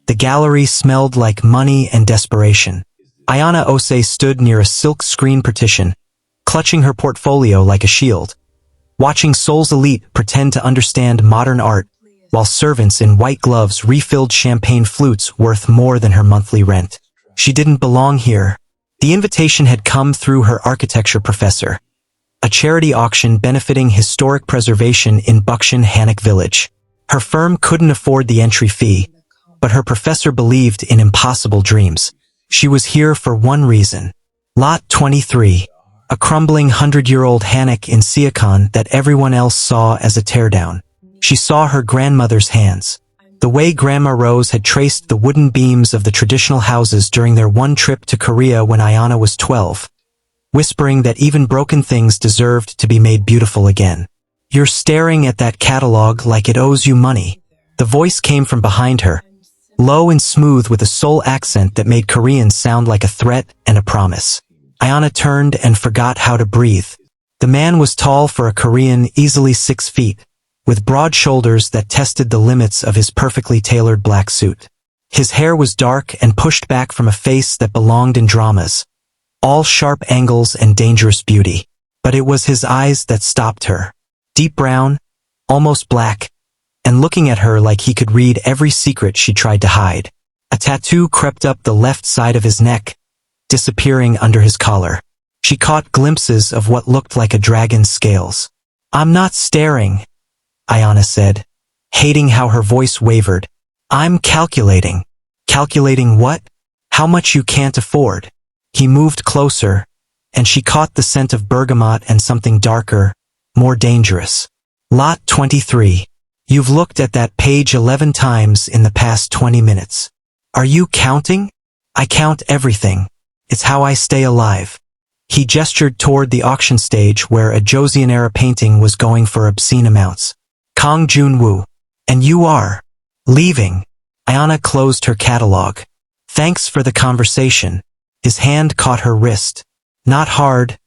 The gallery smelled like money and desperation. Ayanna Osei stood near a silk screen partition, clutching her portfolio like a shield, watching Seoul's elite pretend to understand modern art, while servants in white gloves refilled champagne flutes worth more than her monthly rent. She didn't belong here. The invitation had come through her architecture professor, a charity auction benefiting historic preservation in Bukshan Hanok village. Her firm couldn't afford the entry fee, but her professor believed in impossible dreams. She was here for one reason. Lot 23, a crumbling 100-year-old hanok in Seoul that everyone else saw as a teardown. She saw her grandmother's hands. The way Grandma Rose had traced the wooden beams of the traditional houses during their one trip to Korea when Ayanna was 12, whispering that even broken things deserved to be made beautiful again. "You're staring at that catalog like it owes you money." The voice came from behind her, low and smooth with a Seoul accent that made Korean sound like a threat and a promise. Ayanna turned and forgot how to breathe. The man was tall for a Korean, easily 6 feet, with broad shoulders that tested the limits of his perfectly tailored black suit. His hair was dark and pushed back from a face that belonged in dramas, all sharp angles and dangerous beauty. But it was his eyes that stopped her. Deep brown, almost black, and looking at her like he could read every secret she tried to hide. A tattoo crept up the left side of his neck, disappearing under his collar. She caught glimpses of what looked like a dragon's scales. "I'm not staring," Ayanna said, hating how her voice wavered. "I'm calculating." "Calculating what?" "How much you can't afford." He moved closer, and she caught the scent of bergamot and something darker, more dangerous. "Lot 23. You've looked at that page 11 times in the past 20 minutes. Are you counting?" "I count everything. It's how I stay alive." He gestured toward the auction stage where a Billionaire painting was going for obscene amounts. "Kang Joon-woo. And you are leaving." Ayanna closed her catalog. "Thanks for the conversation." His hand caught her wrist. Not hard,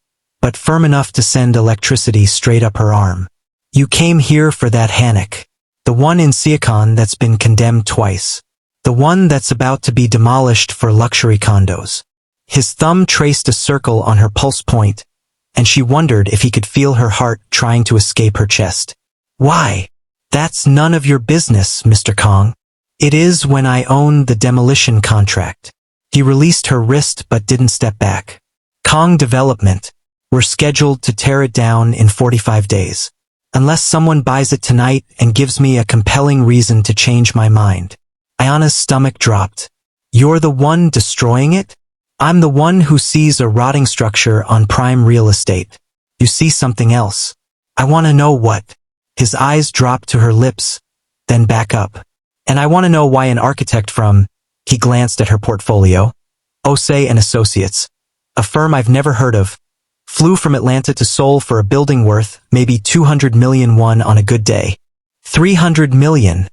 but firm enough to send electricity straight up her arm. "You came here for that hanok. The one in Seoul that's been condemned twice. The one that's about to be demolished for luxury condos." His thumb traced a circle on her pulse point, and she wondered if he could feel her heart trying to escape her chest. "Why?" "That's none of your business, Mr. Kang. It is when I own the demolition contract." He released her wrist but didn't step back. "Kang Development. We're scheduled to tear it down in 45 days. Unless someone buys it tonight and gives me a compelling reason to change my mind." Ayanna's stomach dropped. "You're the one destroying it?" "I'm the one who sees a rotting structure on prime real estate. You see something else." "I want to know what." His eyes dropped to her lips, then back up. "And I want to know why an architect from," he glanced at her portfolio, "Osei and Associates, a firm I've never heard of, flew from Atlanta to Seoul for a building worth maybe 200 million won on a good day." 300 million,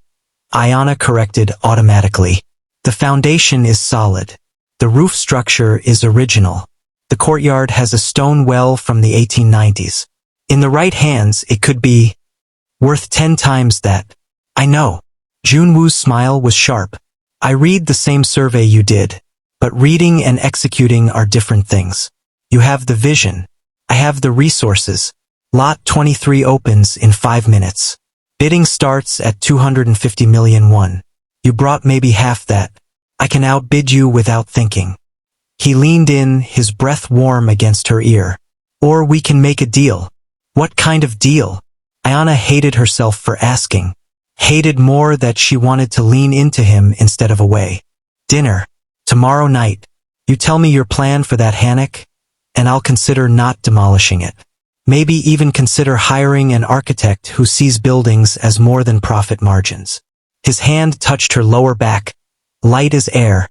Ayanna corrected automatically. "The foundation is solid. The roof structure is original. The courtyard has a stone well from the 1890s. In the right hands, it could be worth 10 times that." "I know." Joon-woo's smile was sharp. "I read the same survey you did, but reading and executing are different things. You have the vision. I have the resources." Lot 23 opens in 5 minutes. Bidding starts at 250 million won. You brought maybe half that. I can outbid you without thinking. He leaned in, his breath warm against her ear. "Or we can make a deal." "What kind of deal?" Ayanna hated herself for asking. Hated more that she wanted to lean into him instead of away. "Dinner. Tomorrow night. You tell me your plan for that hanok, and I'll consider not demolishing it. Maybe even consider hiring an architect who sees buildings as more than profit margins." His hand touched her lower back, light as air,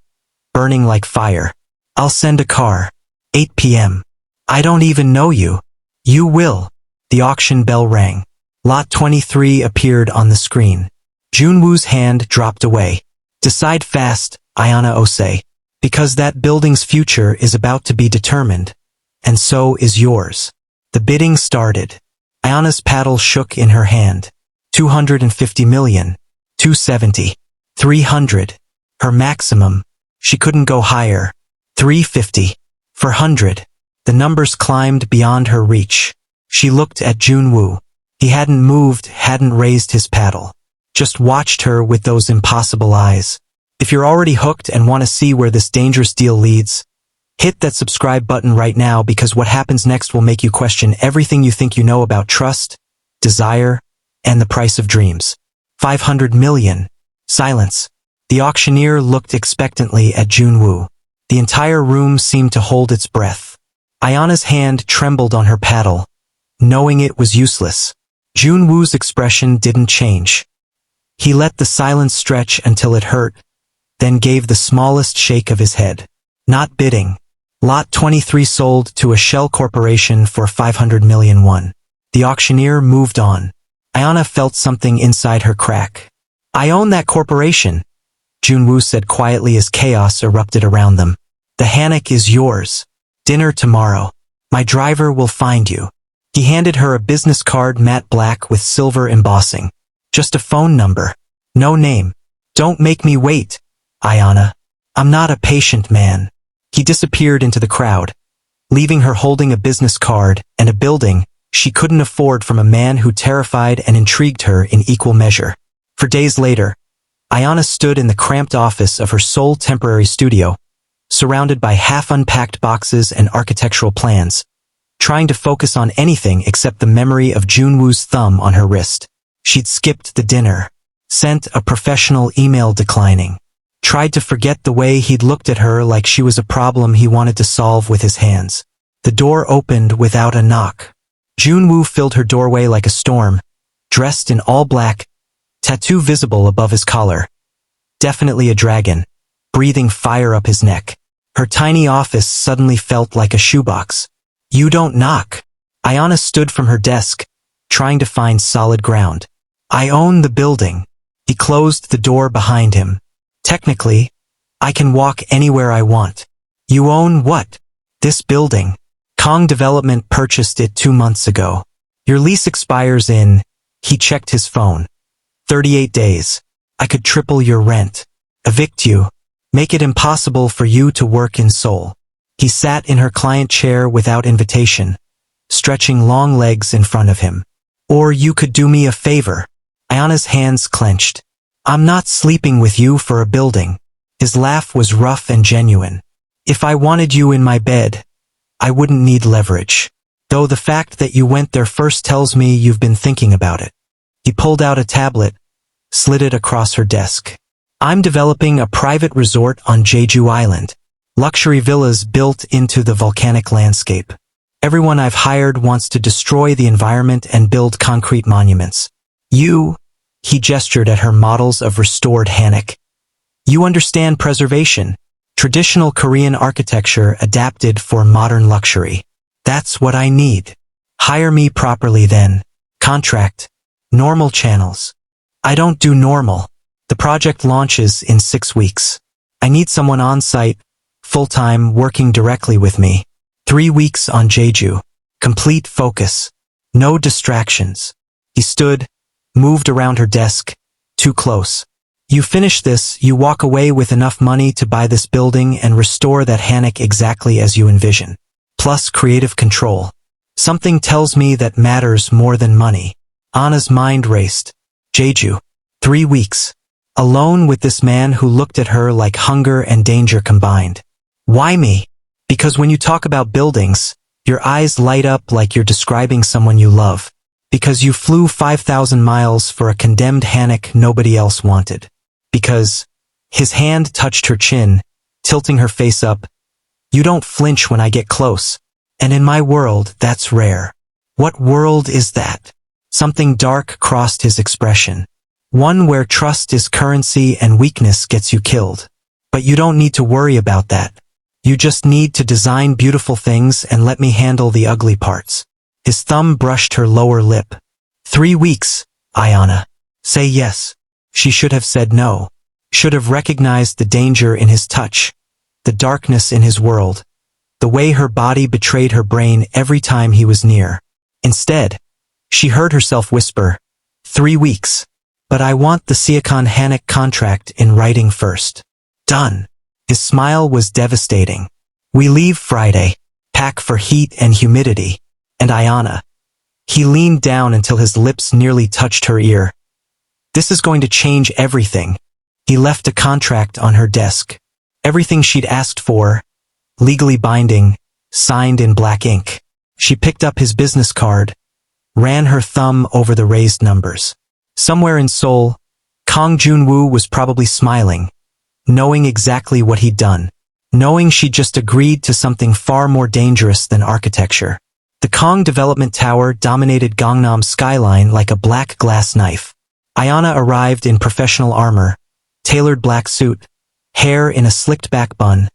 burning like fire. "I'll send a car. 8 p.m. I don't even know you." "You will." The auction bell rang. Lot 23 appeared on the screen. Joon-woo's hand dropped away. "Decide fast, Ayanna Osei, because that building's future is about to be determined, and so is yours." The bidding started. Ayanna's paddle shook in her hand. 250 million. 270. 300. Her maximum. She couldn't go higher. 350. 400. The numbers climbed beyond her reach. She looked at Joon-woo. He hadn't moved, hadn't raised his paddle. Just watched her with those impossible eyes. If you're already hooked and want to see where this dangerous deal leads, hit that subscribe button right now, because what happens next will make you question everything you think you know about trust, desire, and the price of dreams. 500 million. Silence. The auctioneer looked expectantly at Joon-woo. The entire room seemed to hold its breath. Ayanna's hand trembled on her paddle, knowing it was useless. Joon-woo's expression didn't change. He let the silence stretch until it hurt, then gave the smallest shake of his head. Not bidding. Lot 23 sold to a shell corporation for 500 million won. The auctioneer moved on. Ayanna felt something inside her crack. I own that corporation, Joon-woo said quietly as chaos erupted around them. The hanok is yours. Dinner tomorrow. My driver will find you. He handed her a business card, matte black with silver embossing. Just a phone number. No name. Don't make me wait, Ayanna. I'm not a patient man. He disappeared into the crowd, leaving her holding a business card and a building she couldn't afford from a man who terrified and intrigued her in equal measure. For days later, Ayanna stood in the cramped office of her Seoul temporary studio, surrounded by half-unpacked boxes and architectural plans, trying to focus on anything except the memory of Joon-woo's thumb on her wrist. She'd skipped the dinner, sent a professional email declining, tried to forget the way he'd looked at her like she was a problem he wanted to solve with his hands. The door opened without a knock. Joon-woo filled her doorway like a storm, dressed in all black, tattoo visible above his collar. Definitely a dragon, breathing fire up his neck. Her tiny office suddenly felt like a shoebox. You don't knock. Ayanna stood from her desk, trying to find solid ground. I own the building. He closed the door behind him. Technically, I can walk anywhere I want. You own what? This building. Kang Development purchased it 2 months ago. Your lease expires in, he checked his phone, 38 days. I could triple your rent. Evict you. Make it impossible for you to work in Seoul. He sat in her client chair without invitation, stretching long legs in front of him. Or you could do me a favor. Ayanna's hands clenched. I'm not sleeping with you for a building. His laugh was rough and genuine. If I wanted you in my bed, I wouldn't need leverage. Though the fact that you went there first tells me you've been thinking about it. He pulled out a tablet, slid it across her desk. I'm developing a private resort on Jeju Island. Luxury villas built into the volcanic landscape. Everyone I've hired wants to destroy the environment and build concrete monuments. You, he gestured at her models of restored hanok. You understand preservation. Traditional Korean architecture adapted for modern luxury. That's what I need. Hire me properly then. Contract. Normal channels. I don't do normal. The project launches in 6 weeks. I need someone on site, full-time, working directly with me. 3 weeks on Jeju. Complete focus. No distractions. He stood, moved around her desk, too close. You finish this, you walk away with enough money to buy this building and restore that hanok exactly as you envision. Plus creative control. Something tells me that matters more than money. Anna's mind raced. Jeju. 3 weeks. Alone with this man who looked at her like hunger and danger combined. Why me? Because when you talk about buildings, your eyes light up like you're describing someone you love. Because you flew 5,000 miles for a condemned hanok nobody else wanted. Because his hand touched her chin, tilting her face up. You don't flinch when I get close. And in my world, that's rare. What world is that? Something dark crossed his expression. One where trust is currency and weakness gets you killed. But you don't need to worry about that. You just need to design beautiful things and let me handle the ugly parts. His thumb brushed her lower lip. 3 weeks, Ayanna. Say yes. She should have said no. Should have recognized the danger in his touch, the darkness in his world, the way her body betrayed her brain every time he was near. Instead, she heard herself whisper, 3 weeks. But I want the Seoul hanok contract in writing first. Done. His smile was devastating. We leave Friday. Pack for heat and humidity. And Ayanna. He leaned down until his lips nearly touched her ear. This is going to change everything. He left a contract on her desk. Everything she'd asked for, legally binding, signed in black ink. She picked up his business card, ran her thumb over the raised numbers. Somewhere in Seoul, Kang Joon-woo was probably smiling, knowing exactly what he'd done, knowing she'd just agreed to something far more dangerous than architecture. The Kang development tower dominated Gangnam's skyline like a black glass knife. Ayanna arrived in professional armor, tailored black suit, hair in a slicked-back bun,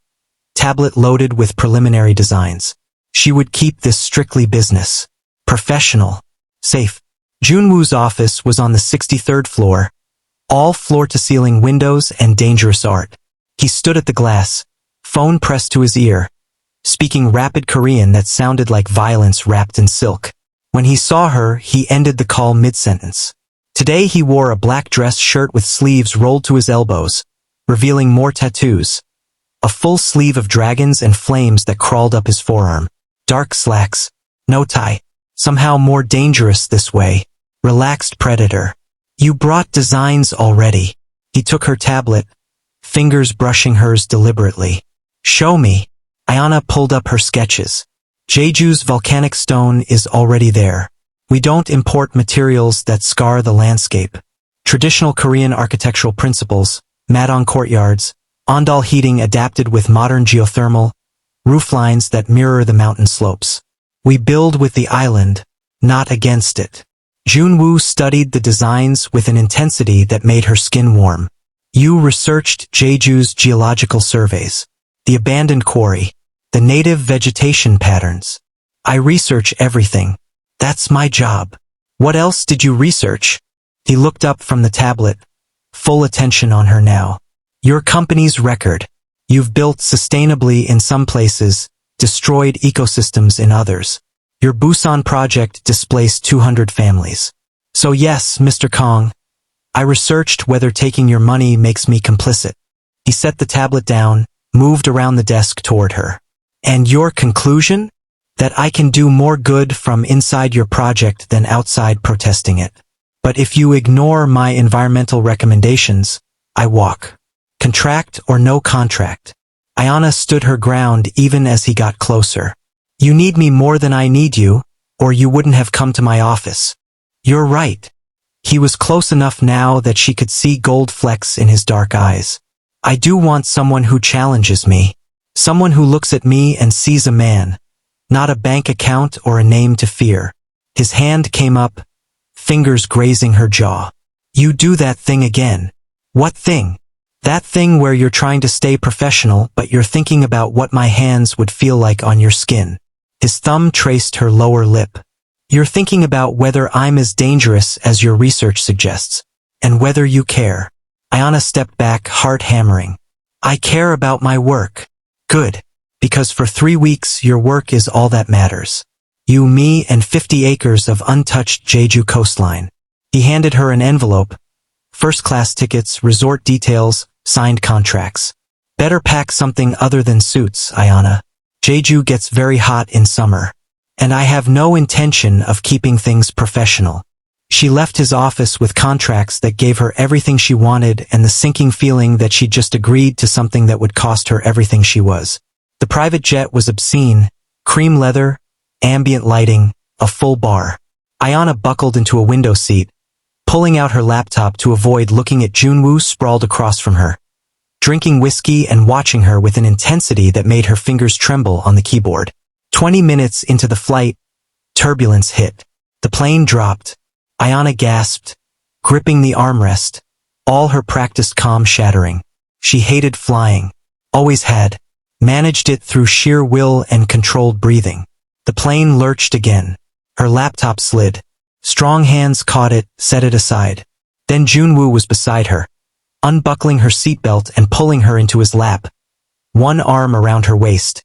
tablet loaded with preliminary designs. She would keep this strictly business. Professional. Safe. Joon-woo's office was on the 63rd floor, all floor-to-ceiling windows and dangerous art. He stood at the glass, phone pressed to his ear, speaking rapid Korean that sounded like violence wrapped in silk. When he saw her, he ended the call mid-sentence. Today he wore a black dress shirt with sleeves rolled to his elbows, revealing more tattoos. A full sleeve of dragons and flames that crawled up his forearm. Dark slacks. No tie. Somehow more dangerous this way. Relaxed predator. You brought designs already. He took her tablet, fingers brushing hers deliberately. Show me. Ayanna pulled up her sketches. Jeju's volcanic stone is already there. We don't import materials that scar the landscape. Traditional Korean architectural principles, mat-on courtyards, ondal heating adapted with modern geothermal, rooflines that mirror the mountain slopes. We build with the island, not against it. Joon-woo studied the designs with an intensity that made her skin warm. You researched Jeju's geological surveys, the abandoned quarry, the native vegetation patterns. I research everything. That's my job. What else did you research? He looked up from the tablet, full attention on her now. Your company's record. You've built sustainably in some places, destroyed ecosystems in others. Your Busan project displaced 200 families. So yes, Mr. Kang, I researched whether taking your money makes me complicit. He set the tablet down, moved around the desk toward her. And your conclusion? That I can do more good from inside your project than outside protesting it. But if you ignore my environmental recommendations, I walk. Contract or no contract. Ayanna stood her ground even as he got closer. You need me more than I need you, or you wouldn't have come to my office. You're right. He was close enough now that she could see gold flecks in his dark eyes. I do want someone who challenges me. Someone who looks at me and sees a man, not a bank account or a name to fear. His hand came up, fingers grazing her jaw. You do that thing again. What thing? That thing where you're trying to stay professional but you're thinking about what my hands would feel like on your skin. His thumb traced her lower lip. You're thinking about whether I'm as dangerous as your research suggests, and whether you care. Ayanna stepped back, heart hammering. I care about my work. Good. Because for 3 weeks your work is all that matters. You, me, and 50 acres of untouched Jeju coastline. He handed her an envelope. First-class tickets, resort details, signed contracts. Better pack something other than suits, Ayanna. Jeju gets very hot in summer. And I have no intention of keeping things professional. She left his office with contracts that gave her everything she wanted and the sinking feeling that she'd just agreed to something that would cost her everything she was. The private jet was obscene, cream leather, ambient lighting, a full bar. Ayanna buckled into a window seat, pulling out her laptop to avoid looking at Joon-woo sprawled across from her, drinking whiskey and watching her with an intensity that made her fingers tremble on the keyboard. 20 minutes into the flight, turbulence hit. The plane dropped. Ayanna gasped, gripping the armrest, all her practiced calm shattering. She hated flying, always had, managed it through sheer will and controlled breathing. The plane lurched again. Her laptop slid. Strong hands caught it, set it aside. Then Joon-woo was beside her, unbuckling her seatbelt and pulling her into his lap, one arm around her waist,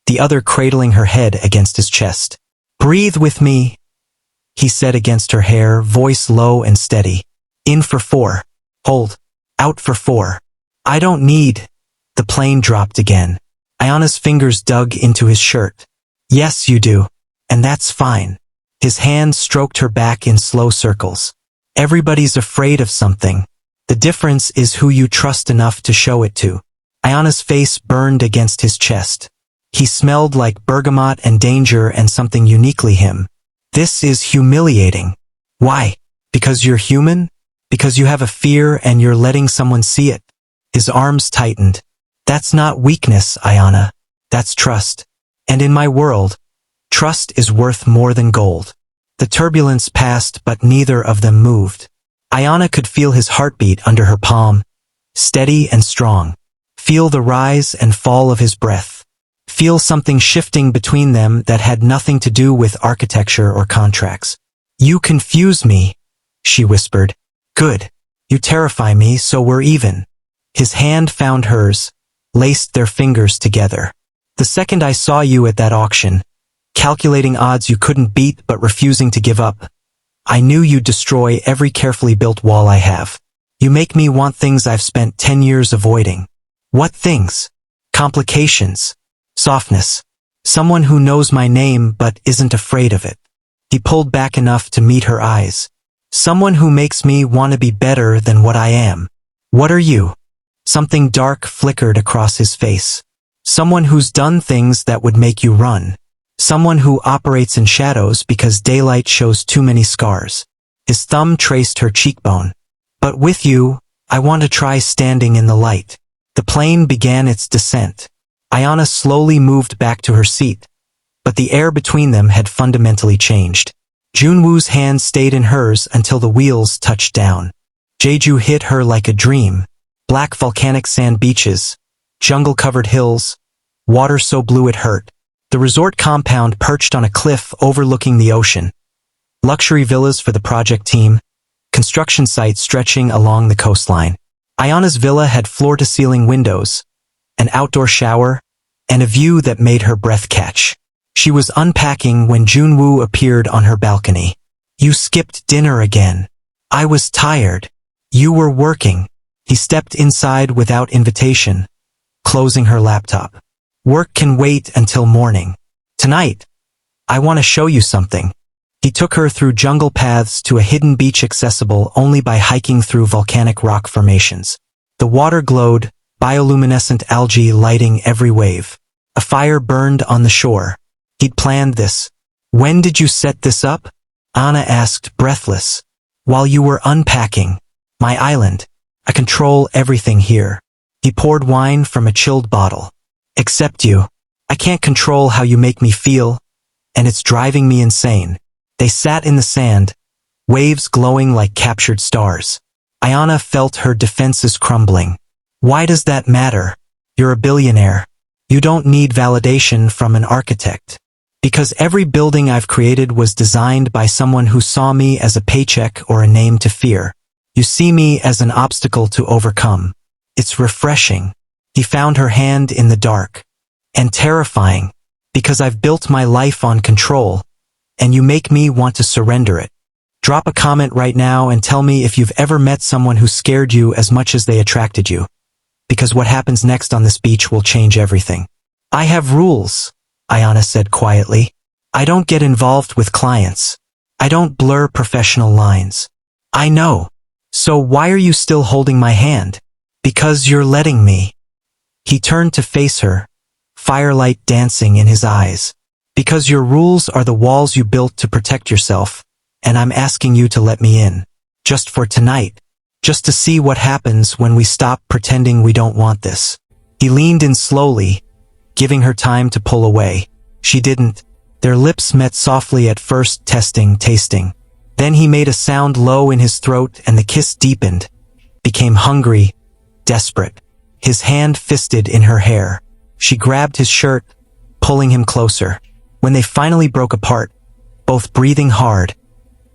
the other cradling her head against his chest. Breathe with me, he said against her hair, voice low and steady. In for 4. Hold. Out for 4. I don't need. The plane dropped again. Ayanna's fingers dug into his shirt. Yes, you do. And that's fine. His hand stroked her back in slow circles. Everybody's afraid of something. The difference is who you trust enough to show it to. Ayanna's face burned against his chest. He smelled like bergamot and danger and something uniquely him. This is humiliating. Why? Because you're human? Because you have a fear and you're letting someone see it? His arms tightened. That's not weakness, Ayanna. That's trust. And in my world, trust is worth more than gold. The turbulence passed, but neither of them moved. Ayanna could feel his heartbeat under her palm, steady and strong. Feel the rise and fall of his breath. Feel something shifting between them that had nothing to do with architecture or contracts. You confuse me, she whispered. Good. You terrify me, so we're even. His hand found hers, laced their fingers together. The second I saw you at that auction, calculating odds you couldn't beat but refusing to give up, I knew you'd destroy every carefully built wall I have. You make me want things I've spent 10 years avoiding. What things? Complications. Softness. Someone who knows my name but isn't afraid of it. He pulled back enough to meet her eyes. Someone who makes me want to be better than what I am. What are you? Something dark flickered across his face. Someone who's done things that would make you run. Someone who operates in shadows because daylight shows too many scars. His thumb traced her cheekbone. But with you, I want to try standing in the light. The plane began its descent. Ayanna slowly moved back to her seat, but the air between them had fundamentally changed. Joon-woo's hand stayed in hers until the wheels touched down. Jeju hit her like a dream. Black volcanic sand beaches, jungle-covered hills, water so blue it hurt. The resort compound perched on a cliff overlooking the ocean. Luxury villas for the project team, construction sites stretching along the coastline. Ayanna's villa had floor-to-ceiling windows, an outdoor shower, and a view that made her breath catch. She was unpacking when Joon-woo appeared on her balcony. You skipped dinner again. I was tired. You were working. He stepped inside without invitation, closing her laptop. Work can wait until morning. Tonight, I want to show you something. He took her through jungle paths to a hidden beach accessible only by hiking through volcanic rock formations. The water glowed, bioluminescent algae lighting every wave. A fire burned on the shore. He'd planned this. When did you set this up? Anna asked, breathless. While you were unpacking. My island. I control everything here. He poured wine from a chilled bottle. Except you. I can't control how you make me feel, and it's driving me insane. They sat in the sand, waves glowing like captured stars. Ayanna felt her defenses crumbling. Why does that matter? You're a billionaire. You don't need validation from an architect. Because every building I've created was designed by someone who saw me as a paycheck or a name to fear. You see me as an obstacle to overcome. It's refreshing. He found her hand in the dark. And terrifying. Because I've built my life on control. And you make me want to surrender it. Drop a comment right now and tell me if you've ever met someone who scared you as much as they attracted you. Because what happens next on this beach will change everything. I have rules, Ayanna said quietly. I don't get involved with clients. I don't blur professional lines. I know. So why are you still holding my hand? Because you're letting me. He turned to face her, firelight dancing in his eyes. Because your rules are the walls you built to protect yourself, and I'm asking you to let me in. Just for tonight. Just to see what happens when we stop pretending we don't want this. He leaned in slowly, giving her time to pull away. She didn't. Their lips met softly at first, testing, tasting. Then he made a sound low in his throat and the kiss deepened, became hungry, desperate. His hand fisted in her hair. She grabbed his shirt, pulling him closer. When they finally broke apart, both breathing hard,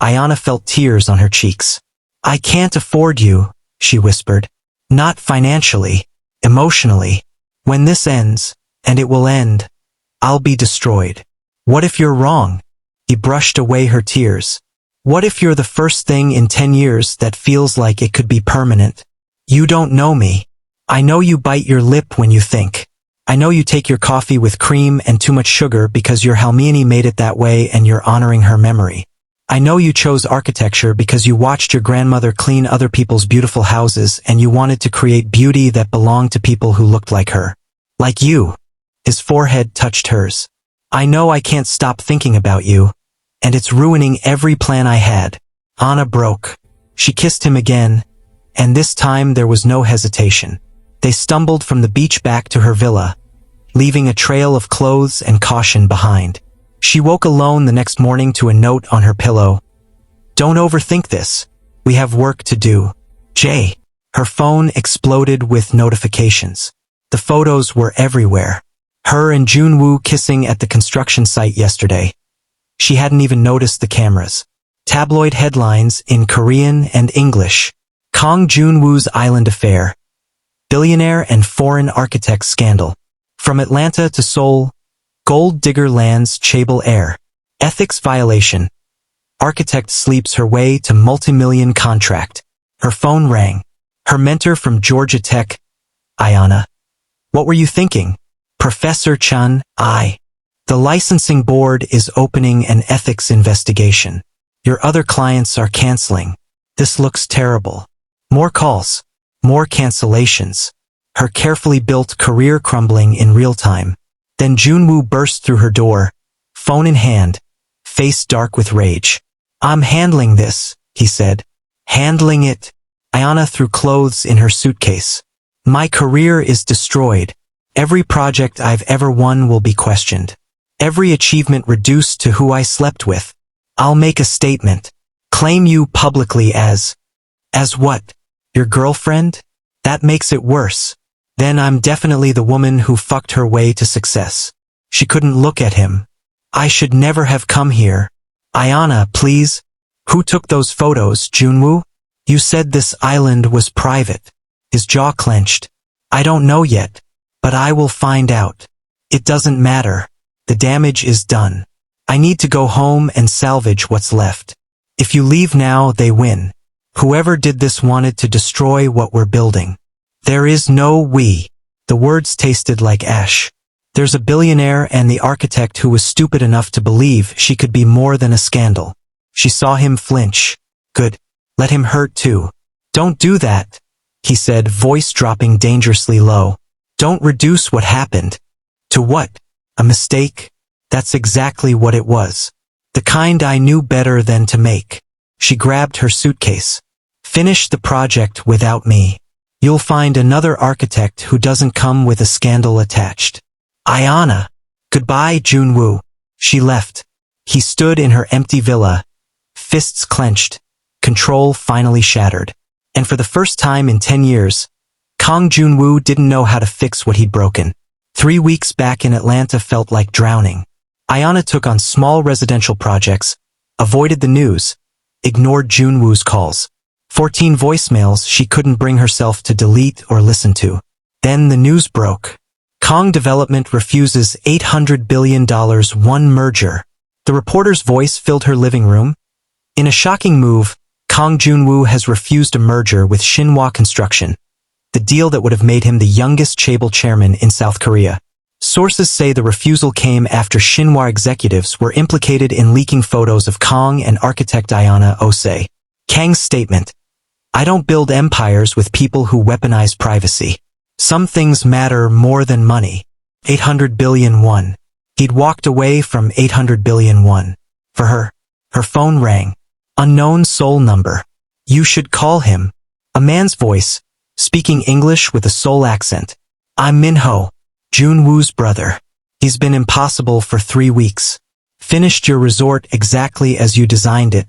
Ayanna felt tears on her cheeks. I can't afford you, she whispered. Not financially, emotionally. When this ends, and it will end, I'll be destroyed. What if you're wrong? He brushed away her tears. What if you're the first thing in 10 years that feels like it could be permanent? You don't know me. I know you bite your lip when you think. I know you take your coffee with cream and too much sugar because your Halmini made it that way and you're honoring her memory. I know you chose architecture because you watched your grandmother clean other people's beautiful houses and you wanted to create beauty that belonged to people who looked like her. Like you. His forehead touched hers. I know I can't stop thinking about you, and it's ruining every plan I had. Anna broke. She kissed him again, and this time there was no hesitation. They stumbled from the beach back to her villa, leaving a trail of clothes and caution behind. She woke alone the next morning to a note on her pillow. Don't overthink this. We have work to do. Jay. Her phone exploded with notifications. The photos were everywhere. Her and Joon-woo kissing at the construction site yesterday. She hadn't even noticed the cameras. Tabloid headlines in Korean and English. Kang Joon-woo's island affair. Billionaire and foreign architect scandal. From Atlanta to Seoul. Gold digger lands Jeju heir. Ethics violation. Architect sleeps her way to multi-million contract. Her phone rang. Her mentor from Georgia Tech. Ayanna. What were you thinking? Professor Chun, The licensing board is opening an ethics investigation. Your other clients are canceling. This looks terrible. More calls. More cancellations. Her carefully built career crumbling in real time. Then Joon-woo burst through her door, phone in hand, face dark with rage. I'm handling this, he said. Handling it. Ayanna threw clothes in her suitcase. My career is destroyed. Every project I've ever won will be questioned. Every achievement reduced to who I slept with. I'll make a statement. Claim you publicly as what? Your girlfriend? That makes it worse. Then I'm definitely the woman who fucked her way to success. She couldn't look at him. I should never have come here. Ayanna, please. Who took those photos, Joon-woo? You said this island was private. His jaw clenched. I don't know yet, but I will find out. It doesn't matter. The damage is done. I need to go home and salvage what's left. If you leave now, they win. Whoever did this wanted to destroy what we're building. There is no we. The words tasted like ash. There's a billionaire and the architect who was stupid enough to believe she could be more than a scandal. She saw him flinch. Good. Let him hurt too. Don't do that, he said, voice dropping dangerously low. Don't reduce what happened. To what? A mistake? That's exactly what it was. The kind I knew better than to make. She grabbed her suitcase. Finish the project without me. You'll find another architect who doesn't come with a scandal attached. Ayanna. Goodbye, Joon-woo. She left. He stood in her empty villa, fists clenched, control finally shattered. And for the first time in 10 years, Kang Joon-woo didn't know how to fix what he'd broken. 3 weeks back in Atlanta felt like drowning. Ayanna took on small residential projects, avoided the news, ignored Joon-woo's calls. 14 voicemails she couldn't bring herself to delete or listen to. Then the news broke. Kang Development refuses $800 billion one merger. The reporter's voice filled her living room. In a shocking move, Kang Joon-woo has refused a merger with Shinhwa Construction, the deal that would have made him the youngest chaebol chairman in South Korea. Sources say the refusal came after Shinhwa executives were implicated in leaking photos of Kang and architect Ayanna Osei. Kang's statement: I don't build empires with people who weaponize privacy. Some things matter more than money. 800 billion won. He'd walked away from 800 billion won. For her. Her phone rang. Unknown Seoul number. You should call him. A man's voice, speaking English with a Seoul accent. I'm Minho, Joon-woo's brother. He's been impossible for 3 weeks. Finished your resort exactly as you designed it,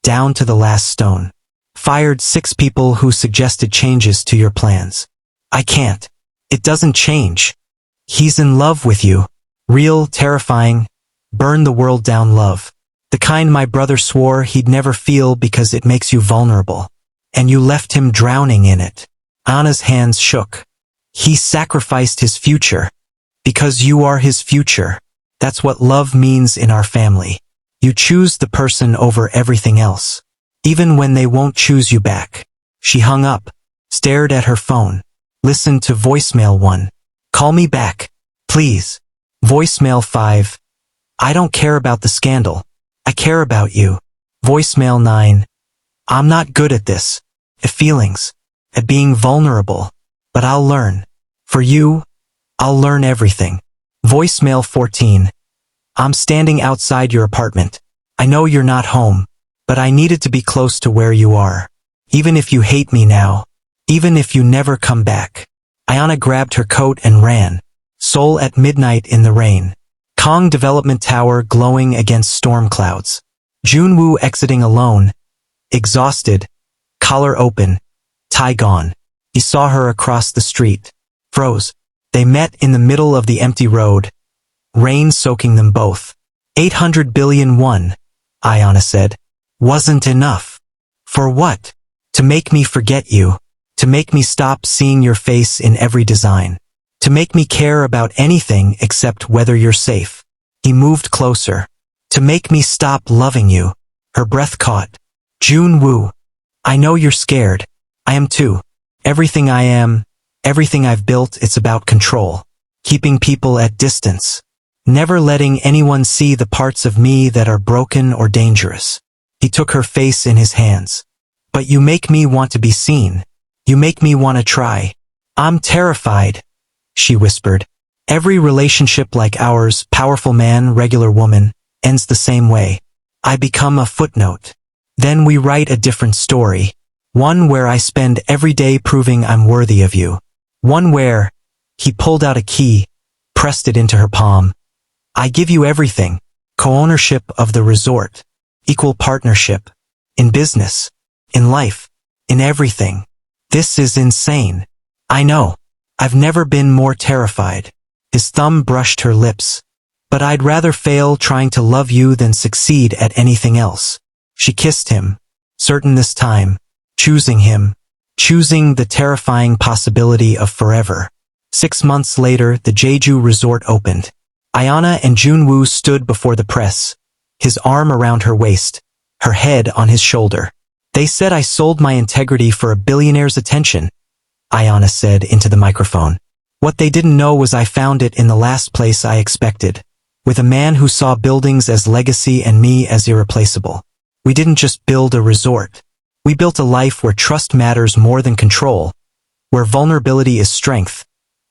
down to the last stone. Fired 6 people who suggested changes to your plans. I can't. It doesn't change. He's in love with you. Real, terrifying, burn the world down love. The kind my brother swore he'd never feel because it makes you vulnerable. And you left him drowning in it. Anna's hands shook. He sacrificed his future. Because you are his future. That's what love means in our family. You choose the person over everything else. Even when they won't choose you back. She hung up, stared at her phone. Listen to voicemail 1. Call me back, please. Voicemail 5. I don't care about the scandal. I care about you. Voicemail 9. I'm not good at this. At feelings. At being vulnerable. But I'll learn. For you, I'll learn everything. Voicemail 14. I'm standing outside your apartment. I know you're not home, but I needed to be close to where you are. Even if you hate me now. Even if you never come back. Ayanna grabbed her coat and ran. Seoul at midnight in the rain. Kang Development Tower glowing against storm clouds. Joon-woo exiting alone. Exhausted. Collar open. Tie gone. He saw her across the street. Froze. They met in the middle of the empty road. Rain soaking them both. 800 billion won, Ayanna said. Wasn't enough. For what? To make me forget you. To make me stop seeing your face in every design. To make me care about anything except whether you're safe. He moved closer. To make me stop loving you. Her breath caught. Joon-woo. I know you're scared. I am too. Everything I am, everything I've built, it's about control. Keeping people at distance. Never letting anyone see the parts of me that are broken or dangerous. He took her face in his hands. But you make me want to be seen. You make me want to try. I'm terrified, she whispered. Every relationship like ours, powerful man, regular woman, ends the same way. I become a footnote. Then we write a different story. One where I spend every day proving I'm worthy of you. One where, he pulled out a key, pressed it into her palm. I give you everything. Co-ownership of the resort. Equal partnership. In business. In life. In everything. This is insane. I know. I've never been more terrified. His thumb brushed her lips. But I'd rather fail trying to love you than succeed at anything else. She kissed him. Certain this time. Choosing him. Choosing the terrifying possibility of forever. 6 months later, the Jeju resort opened. Ayanna and Joon-woo stood before the press. His arm around her waist. Her head on his shoulder. They said I sold my integrity for a billionaire's attention, Ayanna said into the microphone. What they didn't know was I found it in the last place I expected. With a man who saw buildings as legacy and me as irreplaceable. We didn't just build a resort. We built a life where trust matters more than control, where vulnerability is strength,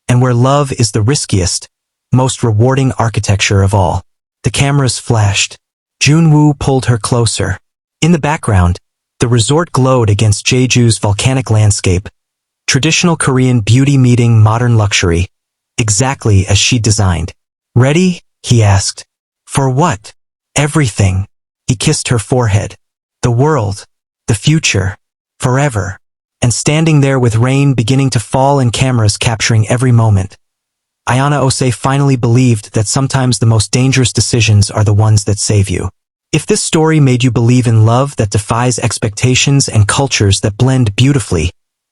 and where love is the riskiest, most rewarding architecture of all. The cameras flashed. Joon-woo pulled her closer. In the background, the resort glowed against Jeju's volcanic landscape. Traditional Korean beauty meeting modern luxury. Exactly as she designed. Ready? He asked. For what? Everything. He kissed her forehead. The world. The future. Forever. And standing there with rain beginning to fall and cameras capturing every moment. Ayanna Osei finally believed that sometimes the most dangerous decisions are the ones that save you. If this story made you believe in love that defies expectations and cultures that blend beautifully,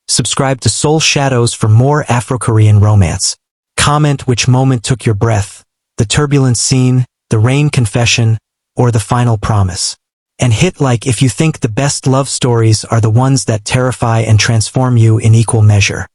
subscribe to Soul Shadows for more Afro-Korean romance. Comment which moment took your breath, the turbulent scene, the rain confession, or the final promise. And hit like if you think the best love stories are the ones that terrify and transform you in equal measure.